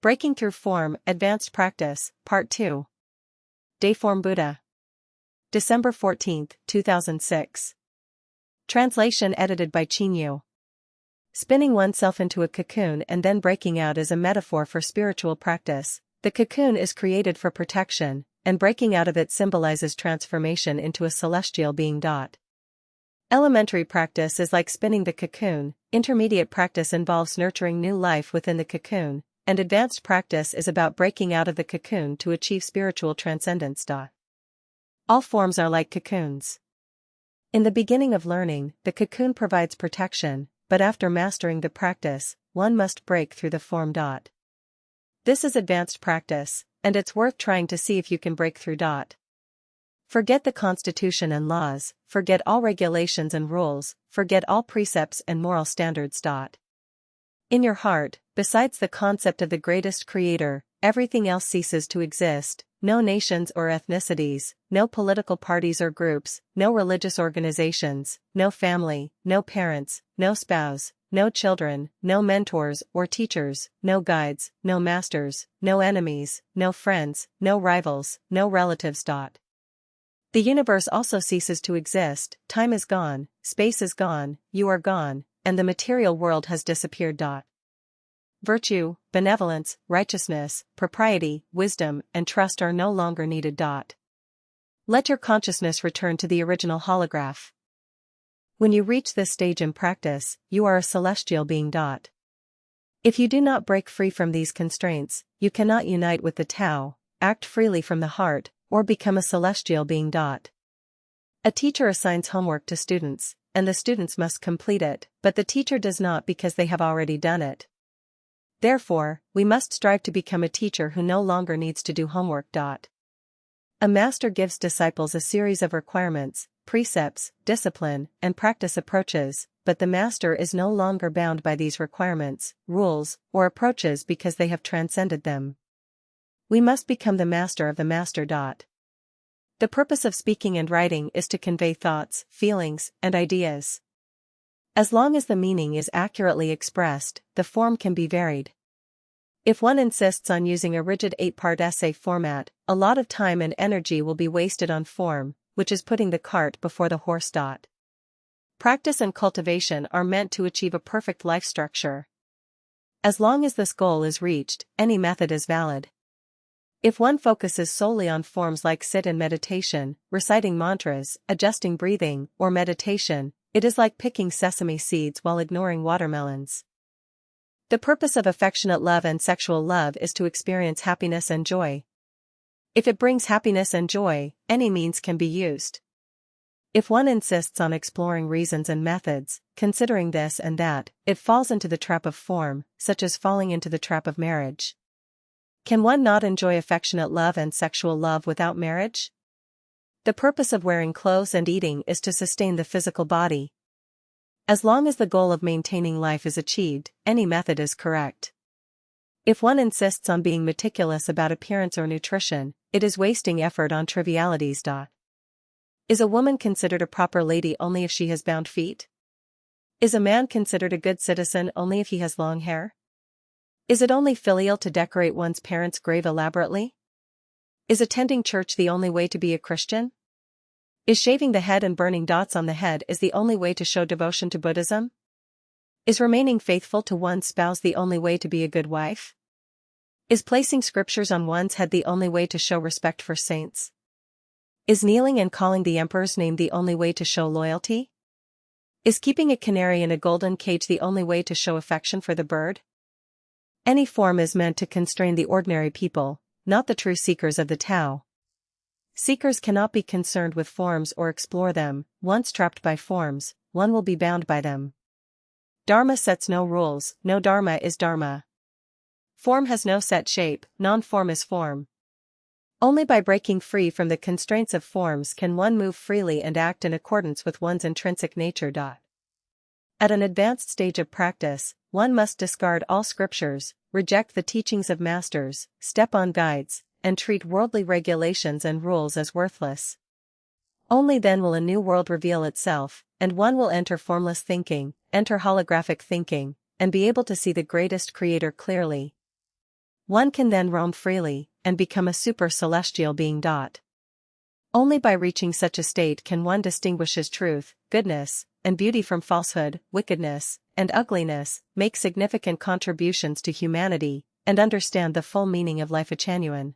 Breaking Through Form, Advanced Practice, Part 2. Dayform Buddha. December 14, 2006. Translation edited by Chinyu. Spinning oneself into a cocoon and then breaking out is a metaphor for spiritual practice. The cocoon is created for protection, and breaking out of it symbolizes transformation into a celestial being. Elementary practice is like spinning the cocoon, intermediate practice involves nurturing new life within the cocoon, and advanced practice is about breaking out of the cocoon to achieve spiritual transcendence. All forms are like cocoons. In the beginning of learning, the cocoon provides protection, but after mastering the practice, one must break through the form. This is advanced practice, and it's worth trying to see if you can break through. Forget the constitution and laws, forget all regulations and rules, forget all precepts and moral standards. In your heart, besides the concept of the greatest creator, everything else ceases to exist. No nations or ethnicities, no political parties or groups, no religious organizations, no family, no parents, no spouse, no children, no mentors or teachers, no guides, no masters, no enemies, no friends, no rivals, no relatives. The universe also ceases to exist, time is gone, space is gone, you are gone, and the material world has disappeared. Virtue, benevolence, righteousness, propriety, wisdom, and trust are no longer needed. Let your consciousness return to the original holograph. When you reach this stage in practice, you are a celestial being. If you do not break free from these constraints, you cannot unite with the Tao, act freely from the heart, or become a celestial being. A teacher assigns homework to students, and the students must complete it, but the teacher does not because they have already done it. Therefore, we must strive to become a teacher who no longer needs to do homework. A master gives disciples a series of requirements, precepts, discipline, and practice approaches, but the master is no longer bound by these requirements, rules, or approaches because they have transcended them. We must become the master of the master. The purpose of speaking and writing is to convey thoughts, feelings, and ideas. As long as the meaning is accurately expressed, the form can be varied. If one insists on using a rigid 8-part essay format, a lot of time and energy will be wasted on form, which is putting the cart before the horse. Practice and cultivation are meant to achieve a perfect life structure. As long as this goal is reached, any method is valid. If one focuses solely on forms like sit-in meditation, reciting mantras, adjusting breathing, or meditation, it is like picking sesame seeds while ignoring watermelons. The purpose of affectionate love and sexual love is to experience happiness and joy. If it brings happiness and joy, any means can be used. If one insists on exploring reasons and methods, considering this and that, it falls into the trap of form, such as falling into the trap of marriage. Can one not enjoy affectionate love and sexual love without marriage? The purpose of wearing clothes and eating is to sustain the physical body. As long as the goal of maintaining life is achieved, any method is correct. If one insists on being meticulous about appearance or nutrition, it is wasting effort on trivialities. Is a woman considered a proper lady only if she has bound feet? Is a man considered a good citizen only if he has long hair? Is it only filial to decorate one's parents' grave elaborately? Is attending church the only way to be a Christian? Is shaving the head and burning dots on the head is the only way to show devotion to Buddhism? Is remaining faithful to one's spouse the only way to be a good wife? Is placing scriptures on one's head the only way to show respect for saints? Is kneeling and calling the emperor's name the only way to show loyalty? Is keeping a canary in a golden cage the only way to show affection for the bird? Any form is meant to constrain the ordinary people, not the true seekers of the Tao. Seekers cannot be concerned with forms or explore them. Once trapped by forms, one will be bound by them. Dharma sets no rules, no dharma is dharma. Form has no set shape, non-form is form. Only by breaking free from the constraints of forms can one move freely and act in accordance with one's intrinsic nature. At an advanced stage of practice, one must discard all scriptures, reject the teachings of masters, step on guides, and treat worldly regulations and rules as worthless. Only then will a new world reveal itself, and one will enter formless thinking, enter holographic thinking, and be able to see the greatest creator clearly. One can then roam freely, and become a super-celestial being. Only by reaching such a state can one distinguish truth, goodness, and beauty from falsehood, wickedness, and ugliness, make significant contributions to humanity, and understand the full meaning of Lifechanyuan.